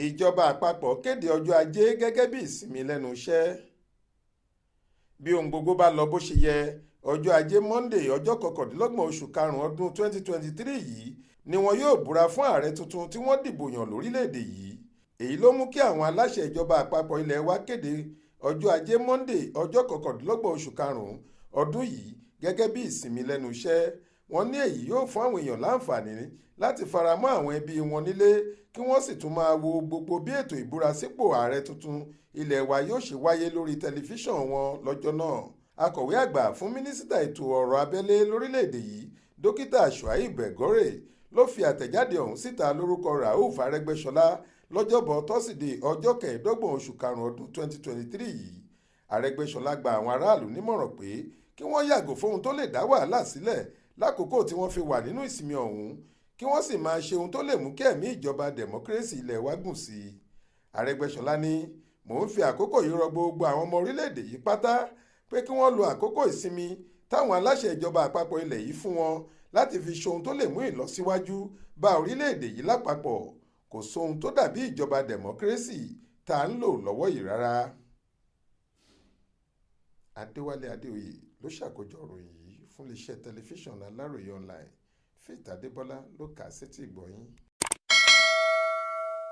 Ìjọba àpapọ̀ kéde ọjọ́ ajé gẹ́gẹ́ bí ìsinmi lẹ́nu iṣẹ́. Bí ohun gbogbo bá lọ bó ṣe yẹ, ọjọ́ ajé Monday ọjọ́ 29 oṣù karùn-ún ọdún 2023 yìí ni wọn yóò búra fún ààrẹ tuntun tí wọ́n dìbò yàn lórílẹ̀‐èdè yìí. Èyí ló mú kí àwọn aláṣẹ ìjọba àpapọ̀ ilẹ̀ wa kéde ọjọ́ ajé Monday ọjọ́ 29 oṣù karùn-ún ọdún yìí gẹ́gẹ́ bí ìsinmi lẹ́nu iṣẹ́. Wọ́n ní èyí yóò fún àwọn èèyàn láǹfààní láti faramọ́ àwọn ẹbí wọn nílé kí wọ́n sì tún máa wo gbogbo bí ètò ìbúrasípò ààrẹ tuntun ilẹ̀ wa yóò ṣe wáyé lórí tẹlifíṣàn wọn lọ́jọ́ náà. Akọ̀wé àgbà fún mínísítà ètò ọ̀rọ̀ abẹ́lé lórílẹ̀‐èdè yìí dókítà Shuaib Gẹgẹ ló fi àtẹ̀jáde ọ̀hún síta lórúkọ Rauf Arẹ́gbẹ́ṣọlá lọ́jọ́bọ̀ tọ́sídẹ̀ẹ́ ọjọ́ 25 oṣù karùn-ún ọdún 2023 yìí. Arẹ́gbẹ́ṣọlá gba àwọn aráàlú nímọ̀ràn pé kí wọ́n yàgò fóhun tó lè dá wàhálà sílẹ̀ lákòókò tí wọ́n fi wà nínú ìsinmi ọ̀hún, kí wọ́n sì máa ṣe ohun tó lè mú kí ẹ̀mí ìjọba dẹ̀mọ́kírésì ilẹ̀ wa gùn sí i. Arẹ́gbẹ́ṣọlá ní, mò ń fi àkókò yìí rọ gbogbo àwọn ọmọ orílẹ̀-èdè yìí pátá pé kí wọ́n lo àkókò ìsinmi táwọn aláṣẹ ìjọba àpapọ̀ ilẹ̀ yìí fún wọn láti fi ṣohun tó lè mú ìlọsíwájú bá orílẹ̀-èdè yìí lápapọ̀. Kò sóhun tó dàbí ìjọba dẹ̀mọ́kírésì tá à ń lò lọ́wọ́ yìí rárá. Adéwálé Adéoyè ló ṣàkójọ ìròyìn yìí fún iléeṣẹ́ tẹlifíṣàn Aláròye online. Faith Adébọ́lá ló kà á sétí ìgbọ́ yín.